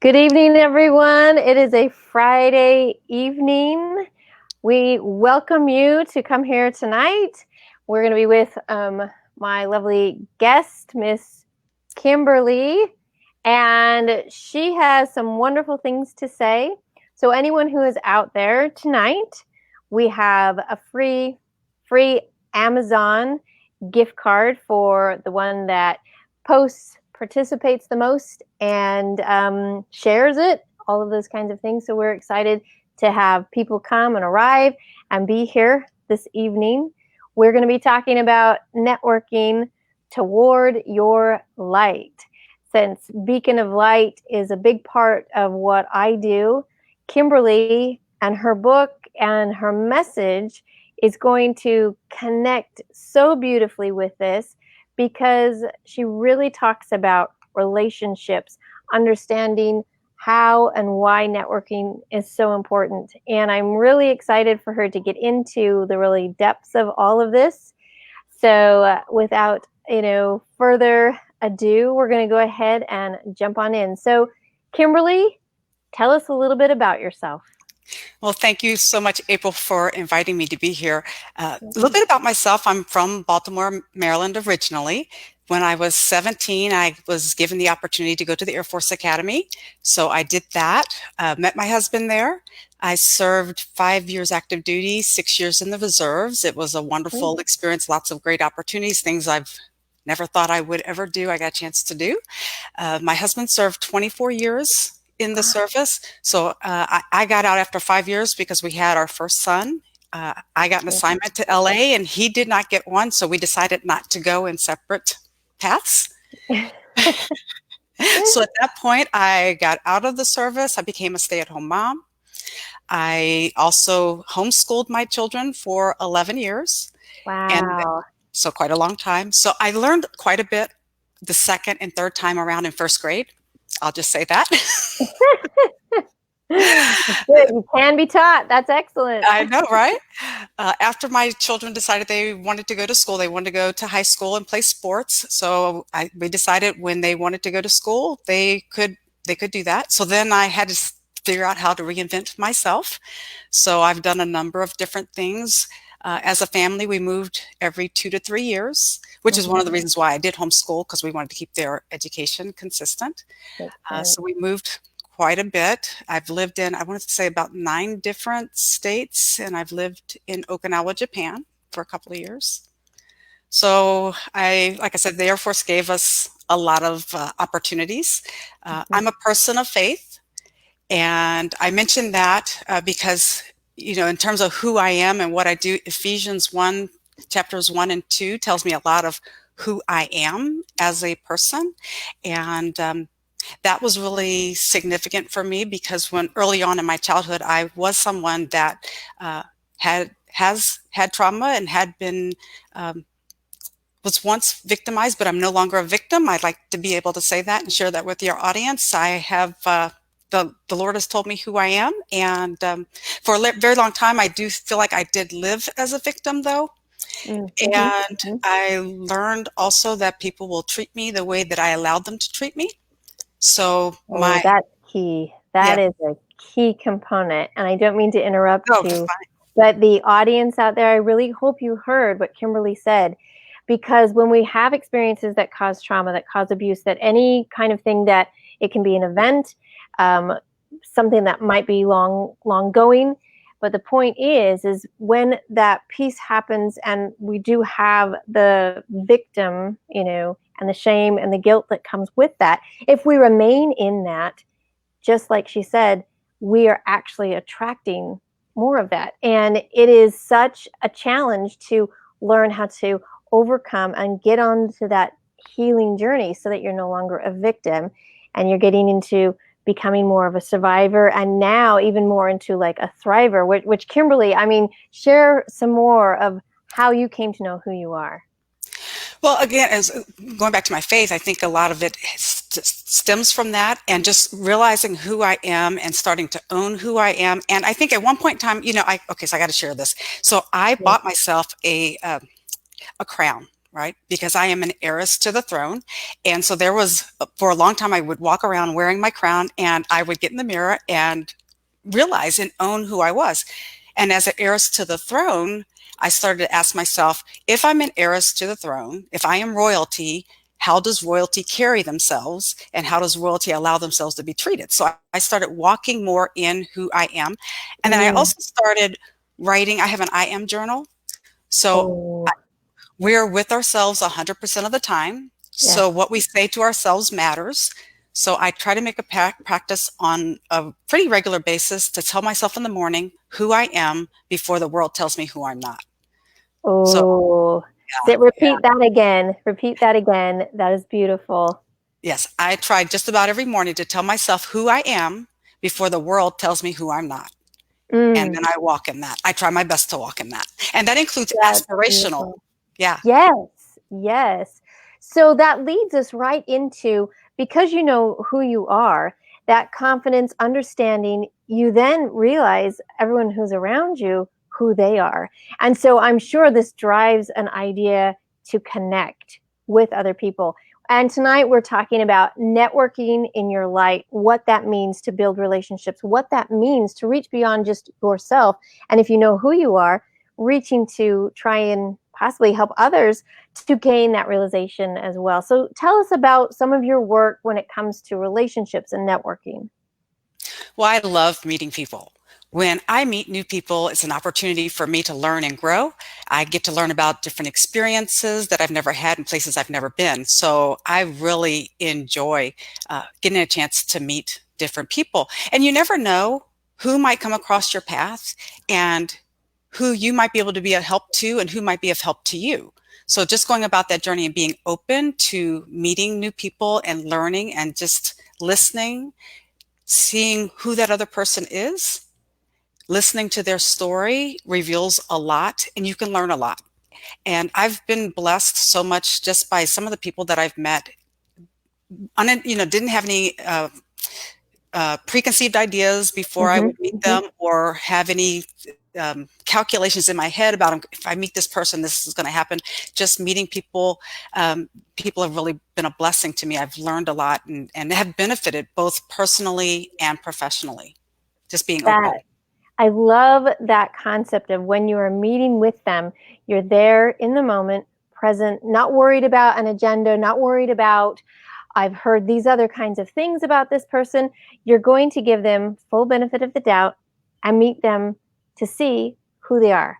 Good evening, everyone. It is a Friday evening. We welcome you to come here tonight. We're going to be with my lovely guest, Miss Kymberli, and she has some wonderful things to say. So anyone who is out there tonight, we have a free Amazon gift card for the one that participates the most and shares it, all of those kinds of things. So we're excited to have people come and arrive and be here this evening. We're going to be talking about networking toward your light. Since Beacon of Light is a big part of what I do, Kymberli and her book and her message is going to connect so beautifully with this, because she really talks about relationships, understanding how and why networking is so important. And I'm really excited for her to get into the really depths of all of this. So without further ado, we're going to go ahead and jump on in. So Kymberli, tell us a little bit about yourself. Well, thank you so much, April, for inviting me to be here. A little bit about myself. I'm from Baltimore, Maryland originally. When I was 17, I was given the opportunity to go to the Air Force Academy. So I did that, met my husband there. I served 5 years active duty, 6 years in the reserves. It was a wonderful experience, lots of great opportunities, things I've never thought I would ever do, I got a chance to do. My husband served 24 years in the service. So I got out after 5 years because we had our first son. I got an assignment to LA and he did not get one. So we decided not to go in separate paths. So at that point, I got out of the service. I became a stay-at-home mom. I also homeschooled my children for 11 years. Wow. And so quite a long time. So I learned quite a bit the second and third time around in first grade. I'll just say that. Good. You can be taught. That's excellent. I know, right? After my children decided they wanted to go to school, they wanted to go to high school and play sports. So we decided when they wanted to go to school, they could do that. So then I had to figure out how to reinvent myself. So I've done a number of different things. As a family, we moved every 2 to 3 years, which is one of the reasons why I did homeschool, because we wanted to keep their education consistent. So we moved quite a bit. I've lived in, I want to say, about 9 different states, and I've lived in Okinawa, Japan for a couple of years. So like I said, the Air Force gave us a lot of opportunities. I'm a person of faith, and I mentioned that because in terms of who I am and what I do, Ephesians 1, chapters 1 and 2 tells me a lot of who I am as a person. And that was really significant for me because early on in my childhood, I was someone that has had trauma and had been, was once victimized, but I'm no longer a victim. I'd like to be able to say that and share that with your audience. I have, the Lord has told me who I am. And for a very long time, I do feel like I did live as a victim, though. And I learned also that people will treat me the way that I allowed them to treat me. So that's key. That is a key component. And I don't mean to interrupt you, but the audience out there, I really hope you heard what Kymberli said. Because when we have experiences that cause trauma, that cause abuse, that any kind of thing, that it can be an event, something that might be long going. But the point is when that piece happens and we do have the victim, and the shame and the guilt that comes with that, if we remain in that, just like she said, we are actually attracting more of that. And it is such a challenge to learn how to overcome and get onto that healing journey so that you're no longer a victim and you're getting into becoming more of a survivor, and now even more into like a thriver, which Kymberli, share some more of how you came to know who you are. Well, again, as going back to my faith, I think a lot of it stems from that, and just realizing who I am and starting to own who I am. And I think at one point in time, so I got to share this. So I bought myself a crown right? Because I am an heiress to the throne. And so there was, for a long time, I would walk around wearing my crown and I would get in the mirror and realize and own who I was. And as an heiress to the throne, I started to ask myself, if I'm an heiress to the throne, if I am royalty, how does royalty carry themselves and how does royalty allow themselves to be treated? So I started walking more in who I am. And then I Mm. also started writing. I have an I am journal. So Oh, we're with ourselves 100% of the time. yes. So what we say to ourselves matters. So I try to make a practice on a pretty regular basis to tell myself in the morning who I am before the world tells me who I'm not. So Oh, yeah, yeah. repeat that again. Repeat that again. That is beautiful. Yes, I try just about every morning to tell myself who I am before the world tells me who I'm not. And Mm, then I walk in that. I try my best to walk in that. And that includes that's aspirational. beautiful. Yeah, Yes, yes. So that leads us right into, because you know who you are, that confidence, understanding, you then realize everyone who's around you, who they are. And so I'm sure this drives an idea to connect with other people. And tonight we're talking about networking in your light, what that means to build relationships, what that means to reach beyond just yourself. And if you know who you are, reaching to try and possibly help others to gain that realization as well. So tell us about some of your work when it comes to relationships and networking. well, I love meeting people. When I meet new people, it's an opportunity for me to learn and grow. I get to learn about different experiences that I've never had in places I've never been. So I really enjoy getting a chance to meet different people. And you never know who might come across your path and who you might be able to be a help to and who might be of help to you. So just going about that journey and being open to meeting new people and learning and just listening, seeing who that other person is, listening to their story reveals a lot and you can learn a lot. And I've been blessed so much just by some of the people that I've met. Didn't have any preconceived ideas before I Mm-hmm, would meet mm-hmm. them or have any calculations in my head about if I meet this person, this is going to happen. Just meeting people, people have really been a blessing to me. I've learned a lot and have benefited both personally and professionally, just being That open. I love that concept of when you are meeting with them, you're there in the moment, present, not worried about an agenda, not worried about I've heard these other kinds of things about this person. You're going to give them full benefit of the doubt and meet them to see who they are.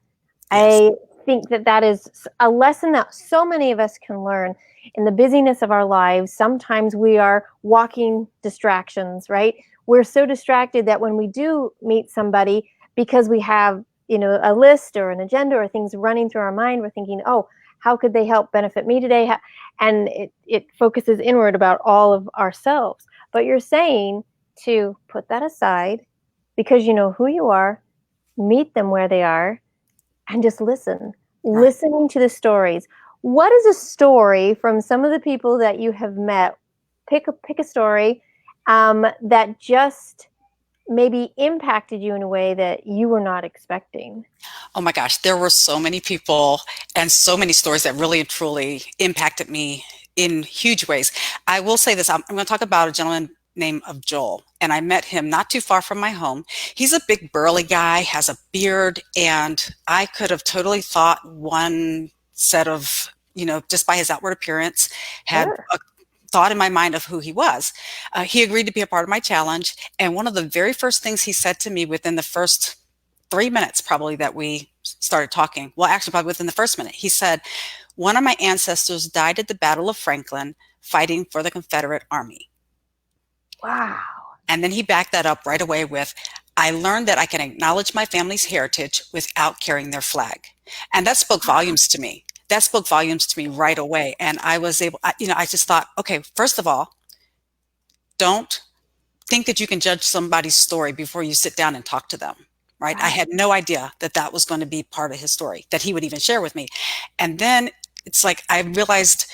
Yes. I think that that is a lesson that so many of us can learn in the busyness of our lives. Sometimes we are walking distractions, right? We're so distracted that when we do meet somebody, because we have, a list or an agenda or things running through our mind, we're thinking, oh, how could they help benefit me today? And it focuses inward about all of ourselves. But you're saying to put that aside because you know who you are, meet them where they are, and just listen. Right. Listening to the stories. What is a story from some of the people that you have met? Pick a story that just maybe impacted you in a way that you were not expecting. Oh my gosh, there were so many people and so many stories that really and truly impacted me in huge ways. I will say this, I'm going to talk about a gentleman named of Joel, and I met him not too far from my home. He's a big burly guy, has a beard, and I could have totally thought one set of, just by his outward appearance, had Sure. a thought in my mind of who he was. He agreed to be a part of my challenge, and one of the very first things he said to me within the first 3 minutes probably that we started talking. Well, actually, probably within the first minute, he said, one of my ancestors died at the Battle of Franklin fighting for the Confederate Army. Wow. And then he backed that up right away with, I learned that I can acknowledge my family's heritage without carrying their flag. And that spoke volumes to me. That spoke volumes to me right away. And I was able, I just thought, okay, first of all, don't think that you can judge somebody's story before you sit down and talk to them, right? I Right. had no idea that that was going to be part of his story, that he would even share with me. And then it's like I realized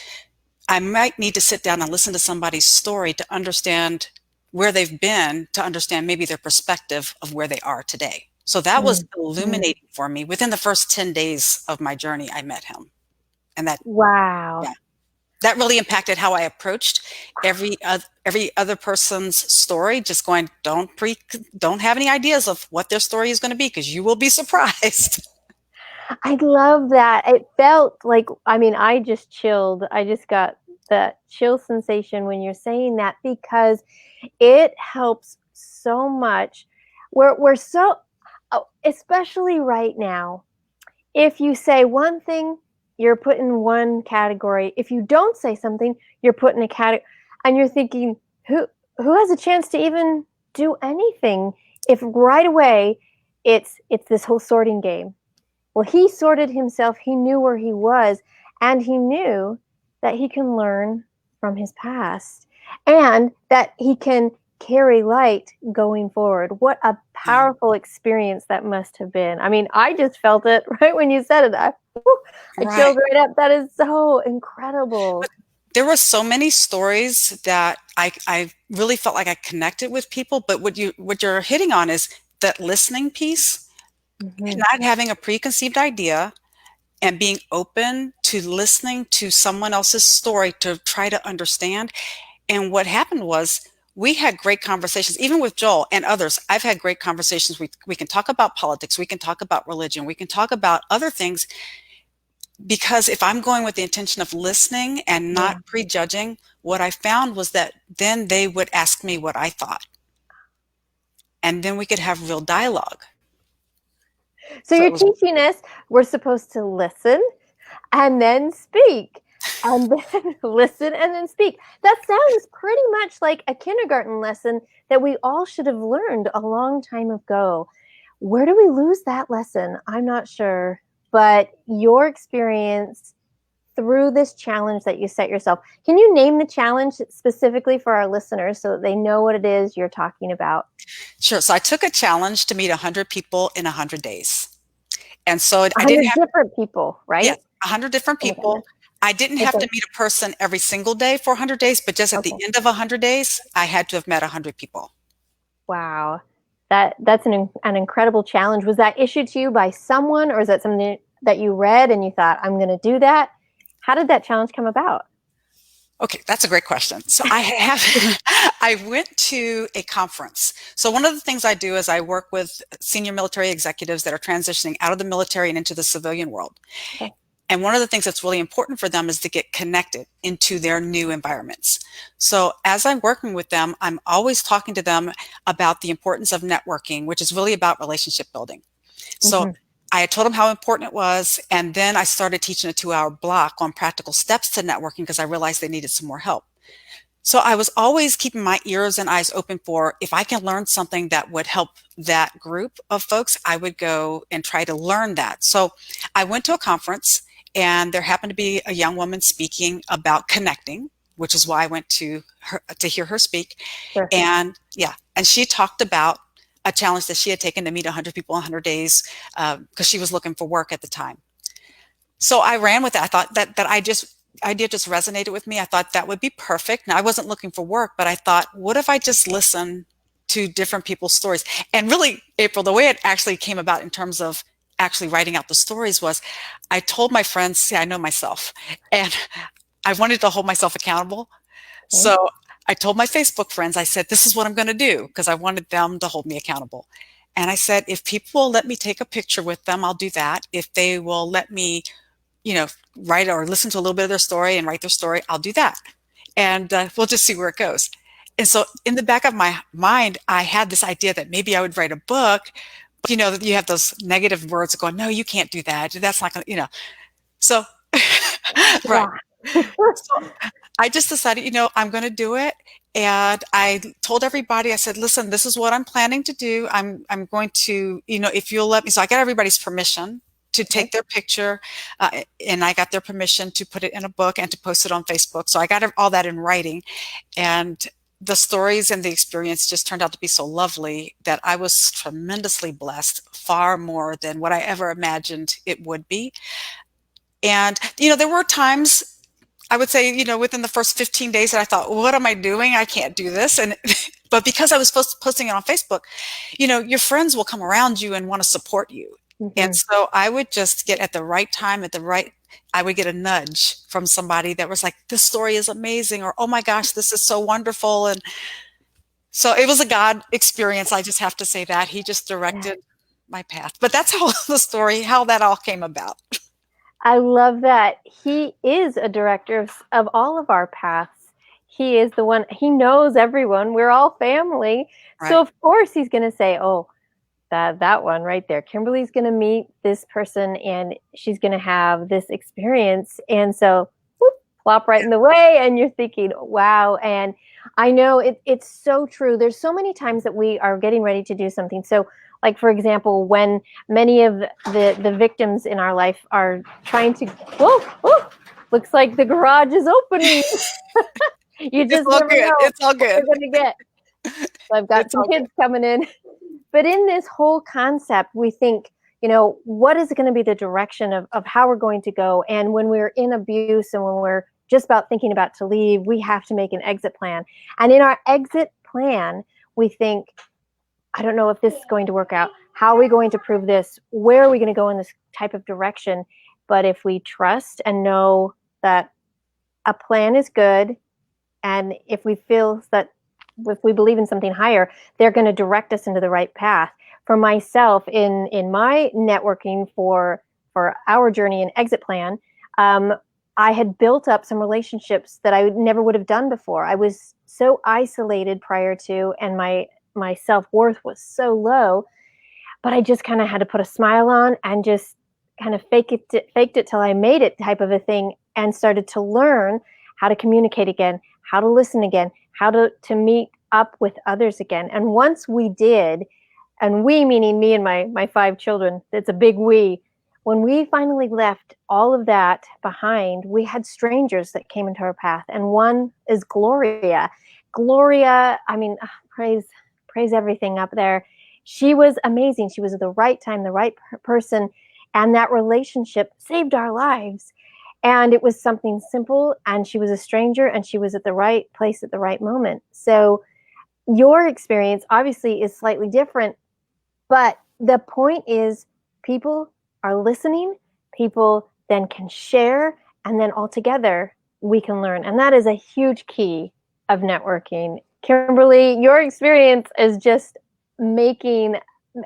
I might need to sit down and listen to somebody's story to understand where they've been, to understand maybe their perspective of where they are today. So that was Mm-hmm. illuminating for me. Within the first 10 days of my journey, I met him. And that, Wow. yeah, that really impacted how I approached every other person's story. Just going, don't have any ideas of what their story is going to be, because you will be surprised. I love that. It felt like, I mean, I just chilled. I just got that chill sensation when you're saying that, because it helps so much. We're so, oh, especially right now, if you say one thing, you're put in one category. If you don't say something, you're put in a category, and you're thinking, who has a chance to even do anything if right away it's this whole sorting game. Well, he sorted himself. He knew where he was, and he knew that he can learn from his past and that he can carry light going forward. What a Yeah, powerful experience that must have been. I mean, I just felt it right when you said it. I right. chilled right up. That is so incredible. There were so many stories that I really felt like I connected with people. But what you're hitting on is that listening piece, Mm-hmm. not having a preconceived idea, and being open to listening to someone else's story to try to understand. And what happened was, we had great conversations, even with Joel and others. I've had great conversations. We can talk about politics, we can talk about religion, we can talk about other things, because if I'm going with the intention of listening and Yeah. not prejudging, what I found was that then they would ask me what I thought, and then we could have real dialogue. So So it you're was teaching us we're supposed to listen and then speak, and then listen and then speak. That sounds pretty much like a kindergarten lesson that we all should have learned a long time ago. Where do we lose that lesson? I'm not sure. But your experience through this challenge that you set yourself, can you name the challenge specifically for our listeners so that they know what it is you're talking about? sure. So I took a challenge to meet 100 people in 100 days. And so I didn't 100 have, different people, yes, right? 100 different Oh my goodness. people. I didn't have Okay. to meet a person every single day for 100 days, but just at the Okay. end of 100 days, I had to have met 100 people. Wow. That's an incredible challenge. Was that issued to you by someone, or is that something that you read and you thought, I'm going to do that? How did that challenge come about? Okay, that's a great question. So I went to a conference. So one of the things I do is I work with senior military executives that are transitioning out of the military and into the civilian world. Okay. And one of the things that's really important for them is to get connected into their new environments. So as I'm working with them, I'm always talking to them about the importance of networking, which is really about relationship building. So Mm-hmm. I had told them how important it was. And then I started teaching a 2-hour block on practical steps to networking, because I realized they needed some more help. So I was always keeping my ears and eyes open for, if I can learn something that would help that group of folks, I would go and try to learn that. So I went to a conference, and there happened to be a young woman speaking about connecting, which is why I went to her to hear her speak. Sure. And yeah, and she talked about a challenge that she had taken to meet 100 people in 100 days, because she was looking for work at the time. So I ran with it. I thought that idea just resonated with me. I thought that would be perfect. Now, I wasn't looking for work, but I thought, what if I just listen to different people's stories? And really, April, the way it actually came about in terms of actually writing out the stories was, I told my friends, see, I know myself, and I wanted to hold myself accountable. Okay. So I told my Facebook friends, I said, this is what I'm going to do, because I wanted them to hold me accountable. And I said, if people will let me take a picture with them, I'll do that. If they will let me, write or listen to a little bit of their story and write their story, I'll do that. And we'll just see where it goes. And so in the back of my mind, I had this idea that maybe I would write a book. But, you have those negative words going, no, you can't do that. That's not going to. So, right. Yeah. So I just decided, I'm going to do it. And I told everybody, I said, listen, this is what I'm planning to do. I'm going to, if you'll let me. So I got everybody's permission to Okay. take their picture, and I got their permission to put it in a book and to post it on Facebook. So I got all that in writing, and the stories and the experience just turned out to be so lovely that I was tremendously blessed, far more than what I ever imagined it would be. And, there were times, I would say, within the first 15 days that I thought, what am I doing? I can't do this. And, but because I was posting it on Facebook, your friends will come around you and want to support you. And Mm-hmm. so I would just get at the right time, at the right I would get a nudge from somebody that was like, this story is amazing, or oh my gosh, this is so wonderful. And so it was a God experience. I just have to say that. He just directed my path. But that's how the story, how that all came about. I love that. He is a director of all of our paths. He is the one, he knows everyone. We're all family. So Right. of course he's going to say, oh, that one right there. Kymberli's going to meet this person and she's going to have this experience. And so whoop, plop right in the way. And you're thinking, wow. And I know it's so true. There's so many times that we are getting ready to do something. So like, for example, when many of the victims in our life are trying to, whoa, whoa, looks like the garage is opening. You It's just all never good. know It's all what good. you're going to get. So I've got It's some all good. kids coming in. But in this whole concept, we think, what is going to be the direction of how we're going to go? And when we're in abuse and when we're just about thinking about to leave, we have to make an exit plan. And in our exit plan, we think, I don't know if this is going to work out. How are we going to prove this? Where are we going to go in this type of direction? But if we trust and know that a plan is good, and if we feel that if we believe in something higher, they're going to direct us into the right path. For myself, in my networking for our journey and exit plan, I had built up some relationships that I never would have done before. I was so isolated prior to, and my self-worth was so low, but I just kind of had to put a smile on and just kind of faked it till I made it type of a thing, and started to learn how to communicate again, how to listen again, how to meet up with others again. And once we did, and we meaning me and my 5 children, it's a big we. When we finally left all of that behind, we had strangers that came into our path, and one is Gloria. Gloria, I mean, praise everything up there. She was amazing. She was at the right time, the right person, and that relationship saved our lives. And it was something simple, and she was a stranger, and she was at the right place at the right moment. So your experience obviously is slightly different, but the point is people are listening, people then can share, and then all together we can learn. And that is a huge key of networking. Kymberli, your experience is just making,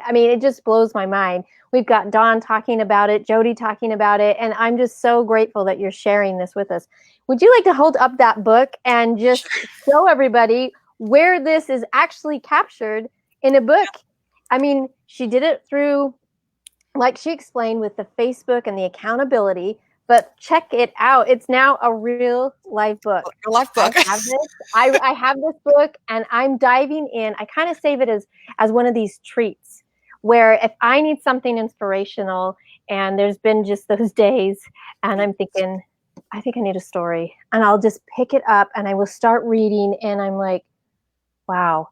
I mean, it just blows my mind. We've got Dawn talking about it, Jody talking about it, and I'm just so grateful that you're sharing this with us. Would you like to hold up that book and just show everybody where this is actually captured in a book? I mean, she did it through, like she explained, with the Facebook and the accountability, but check it out. It's now a real life book. Your life I book. have this. I have this book, and I'm diving in. I kind of save it as one of these treats where if I need something inspirational, and there's been just those days, and I'm thinking, I think I need a story, and I'll just pick it up and I will start reading, and I'm like, wow,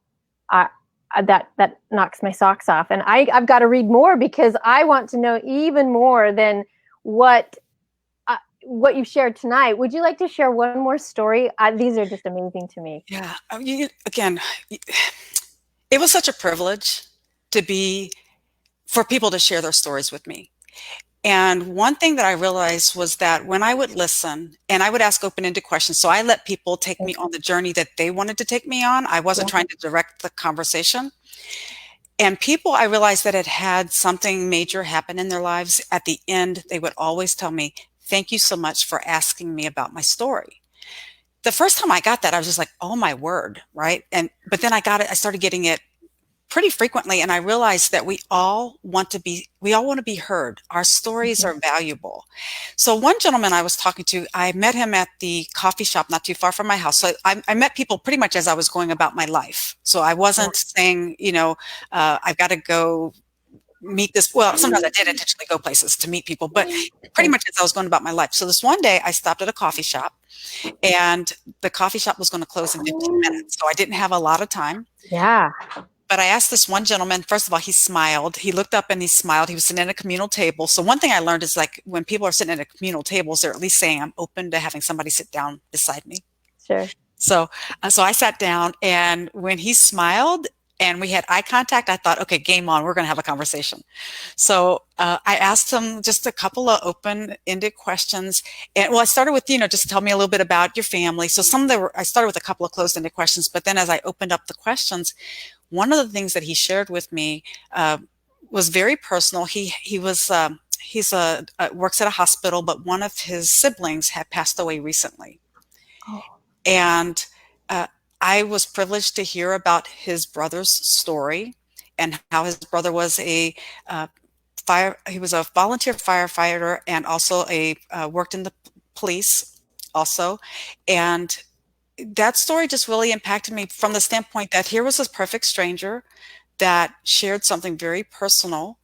that knocks my socks off, and I've got to read more because I want to know even more than what you shared tonight. Would you like to share one more story? These are just amazing to me. Yeah. Again, it was such a privilege for people to share their stories with me. And one thing that I realized was that when I would listen and I would ask open-ended questions, so I let people take me on the journey that they wanted to take me on. I wasn't trying to direct the conversation. And people, I realized that had something major happen in their lives. At the end, they would always tell me, thank you so much for asking me about my story. The first time I got that, I was just like, oh my word, right? But then I started getting it pretty frequently, and I realized that we all want to be heard. Our stories are valuable. So one gentleman I was talking to, I met him at the coffee shop not too far from my house. So I met people pretty much as I was going about my life. So I wasn't saying, I've got to go meet this. Well, sometimes I did intentionally go places to meet people, but pretty much as I was going about my life. So this one day I stopped at a coffee shop, and the coffee shop was going to close in 15 minutes. So I didn't have a lot of time. Yeah. But I asked this one gentleman, first of all, he smiled. He looked up and he smiled. He was sitting at a communal table. So one thing I learned is, like, when people are sitting at a communal tables, they're at least saying, I'm open to having somebody sit down beside me. Sure. So I sat down, and when he smiled, and we had eye contact. I thought, okay, game on. We're going to have a conversation. So I asked him just a couple of open-ended questions. And well, I started with, just tell me a little bit about your family. So I started with a couple of closed-ended questions, but then as I opened up the questions, one of the things that he shared with me was very personal. Works at a hospital, but one of his siblings had passed away recently. Oh. And I was privileged to hear about his brother's story and how his brother was uh, he was a volunteer firefighter and also worked in the police also. And that story just really impacted me from the standpoint that here was this perfect stranger that shared something very personal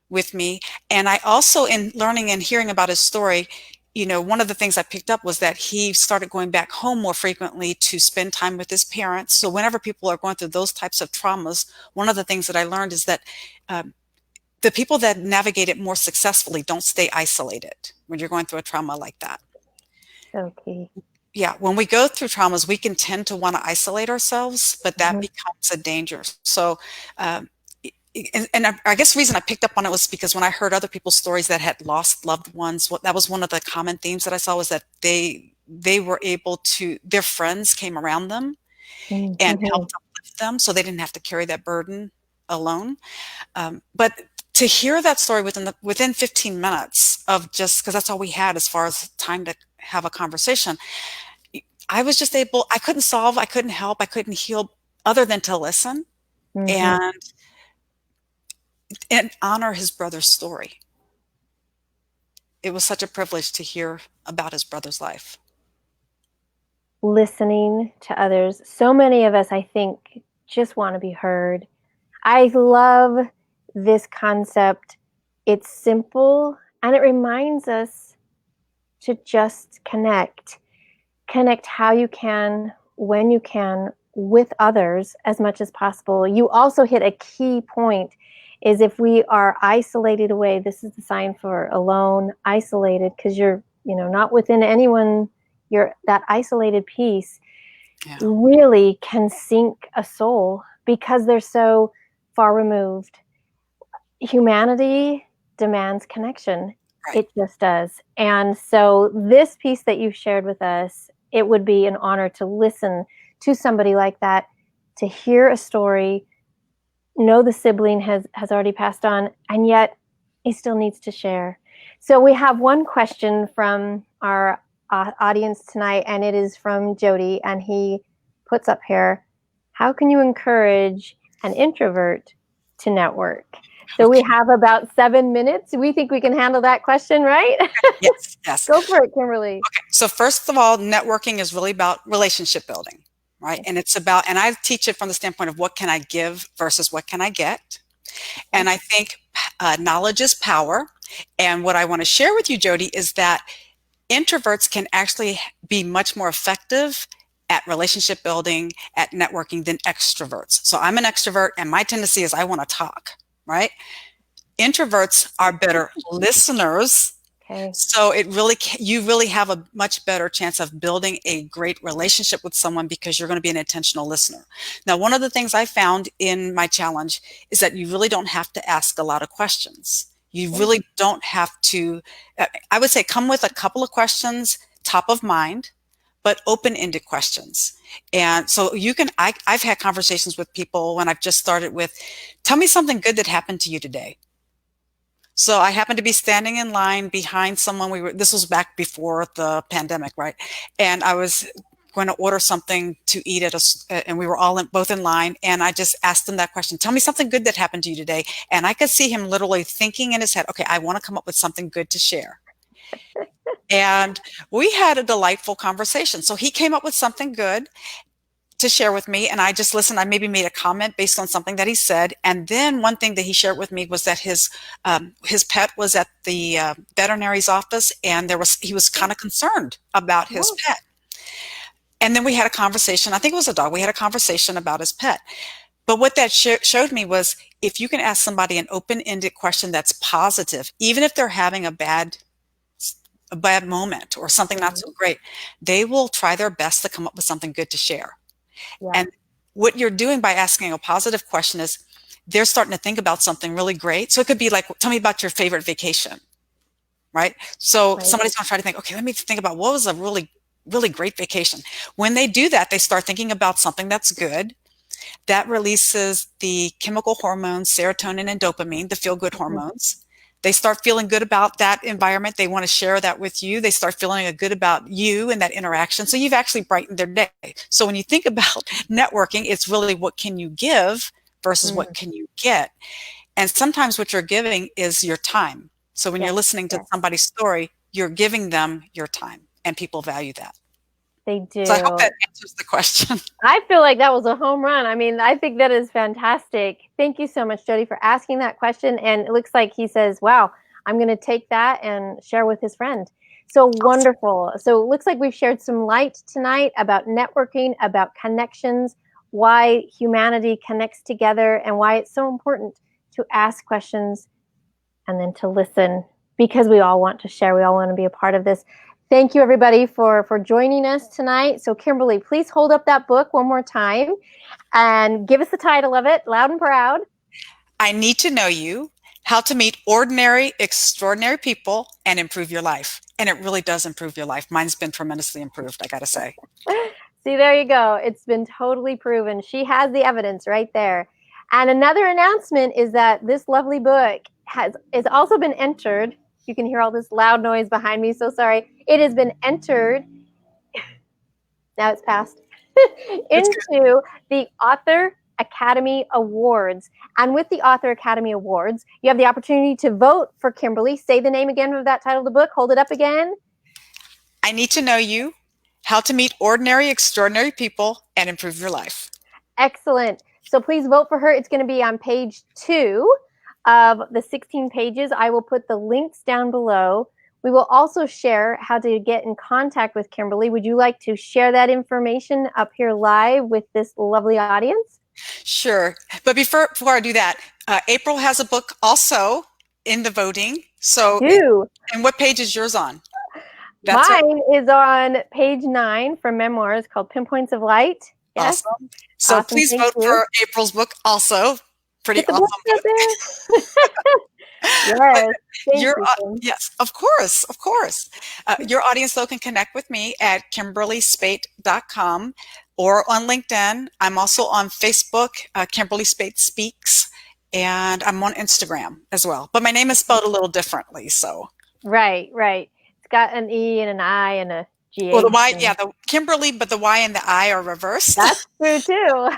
with me. And I also, in learning and hearing about his story, one of the things I picked up was that he started going back home more frequently to spend time with his parents. So whenever people are going through those types of traumas, one of the things that I learned is that the people that navigate it more successfully don't stay isolated when you're going through a trauma like that. So key. Yeah, when we go through traumas, we can tend to want to isolate ourselves, but that becomes a danger. So, and I guess the reason I picked up on it was because when I heard other people's stories that had lost loved ones, that was one of the common themes that I saw, was that they were able to, their friends came around them and helped uplift them, so they didn't have to carry that burden alone. But to hear that story within 15 minutes of, just because that's all we had as far as time to have a conversation, I was just able, I couldn't solve, I couldn't help, I couldn't heal other than to listen and honor his brother's story. It was such a privilege to hear about his brother's life. Listening to others. So many of us, I think, just want to be heard. I love this concept. It's simple, and it reminds us to just connect how you can, when you can, with others as much as possible. You also hit a key point, is if we are isolated away, this is the sign for alone, isolated, because you're not within anyone. You're that isolated piece really can sink a soul because they're so far removed. Humanity demands connection. Right. It just does. And so this piece that you've shared with us, it would be an honor to listen to somebody like that, to hear a story, know the sibling has already passed on, and yet he still needs to share. So we have one question from our audience tonight, and it is from Jody, and he puts up here, how can you encourage an introvert to network? So we have about 7 minutes. We think we can handle that question, right? Yes. Go for it, Kymberli. Okay. So first of all, networking is really about relationship building, right? And it's about, and I teach it from the standpoint of what can I give versus what can I get? And I think knowledge is power. And what I want to share with you, Jody, is that introverts can actually be much more effective at relationship building, at networking, than extroverts. So I'm an extrovert, and my tendency is I want to talk, right? Introverts are better listeners. Okay. So you really have a much better chance of building a great relationship with someone because you're going to be an intentional listener. Now, one of the things I found in my challenge is that you really don't have to ask a lot of questions. You really don't have to, I would say, come with a couple of questions, top of mind, but open-ended questions. And so I've had conversations with people when I've just started with, tell me something good that happened to you today. So I happened to be standing in line behind someone. This was back before the pandemic, right? And I was going to order something to eat and we were all both in line. And I just asked him that question, tell me something good that happened to you today. And I could see him literally thinking in his head, okay, I want to come up with something good to share. And we had a delightful conversation. So he came up with something good to share with me, and I just listened. I maybe made a comment based on something that he said, and then one thing that he shared with me was that his pet was at the veterinary's office, and he was kind of concerned about his pet. And then we had a conversation. I think it was a dog. We had a conversation about his pet. But what that showed me was, if you can ask somebody an open-ended question that's positive, even if they're having a bad moment or something not so great, they will try their best to come up with something good to share. Yeah. what you're doing by asking a positive question is they're starting to think about something really great. So it could be like, tell me about your favorite vacation, right? So Right. somebody's going to try to think, okay, let me think about what was a really, really great vacation. When they do that, they start thinking about something that's good. That releases the chemical hormones, serotonin and dopamine, the feel-good Mhm. hormones. They start feeling good about that environment. They want to share that with you. They start feeling good about you and that interaction. So you've actually brightened their day. So when you think about networking, it's really what can you give versus what Mm. can you get. And sometimes what you're giving is your time. So when you're Yes, listening to yes, somebody's story, you're giving them your time, and people value that. they So I hope do. that answers the question. I feel like that was a home run. I mean, I think that is fantastic. Thank you so much, Jody, for asking that question. And it looks like he says, wow, I'm going to take that and share with his friend. So wonderful. So it looks like we've shared some light tonight about networking, about connections, why humanity connects together, and why it's so important to ask questions and then to listen, because we all want to share. We all want to be a part of this. Thank you, everybody, for joining us tonight. So, Kymberli, please hold up that book one more time and give us the title of it, loud and proud. I Need to Know You: How to Meet Ordinary, Extraordinary People and Improve Your Life. And it really does improve your life. Mine's been tremendously improved, I got to say. See, there you go. It's been totally proven. She has the evidence right there. And another announcement is that this lovely book has also been entered. You can hear all this loud noise behind me. So sorry. It has been entered. Now it's passed. It's good. Into the Author Academy Awards. And with the Author Academy Awards, you have the opportunity to vote for Kymberli. Say the name again of that title of the book. Hold it up again. I Need to Know You: How to Meet Ordinary, Extraordinary People and Improve Your Life. Excellent. So please vote for her. It's going to be on page 2 of the 16 pages. I will put the links down below. We will also share how to get in contact with Kymberli. Would you like to share that information up here live with this lovely audience? Sure. But before I do that, April has a book also in the voting. So, Do. and what page is yours on? That's right. Mine is on page 9 from memoirs called Pinpoints of Light. Yes. Awesome. So Awesome. please Thank vote you. for April's book also. Pretty Get the awesome books out book. there. But Yes. Thank your you, Kim. yes, of course, of course. Your audience though can connect with me at KymberliSpeight.com or on LinkedIn. I'm also on Facebook, Kymberli Speight Speaks, and I'm on Instagram as well. But my name is spelled a little differently, so. Right, right. It's got an E and an I and a Well, the GH. Y, yeah, And the Kimberly, but the Y and the I are reversed. that's true too.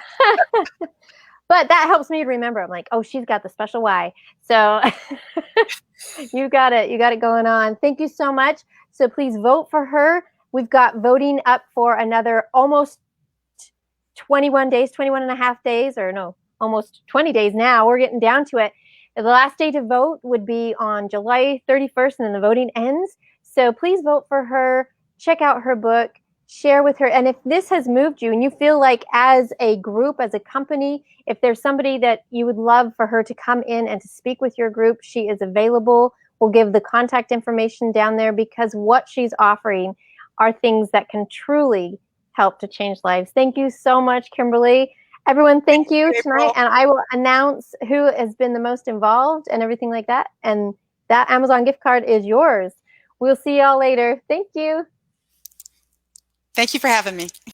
But that helps me to remember. I'm like, oh, she's got the special Y. So you got it. You got it going on. Thank you so much. So please vote for her. We've got voting up for another almost 21 days, 21 and a half days, or no, almost 20 days now. We're getting down to it. The last day to vote would be on July 31st, and then the voting ends. So please vote for her. Check out her book. Share with her. And if this has moved you and you feel like as a group, as a company, if there's somebody that you would love for her to come in and to speak with your group, she is available. We'll give the contact information down there, because what she's offering are things that can truly help to change lives. Thank you so much, Kymberli. Everyone, thank you tonight. April. And I will announce who has been the most involved and everything like that. And that Amazon gift card is yours. We'll see y'all later. Thank you. Thank you for having me.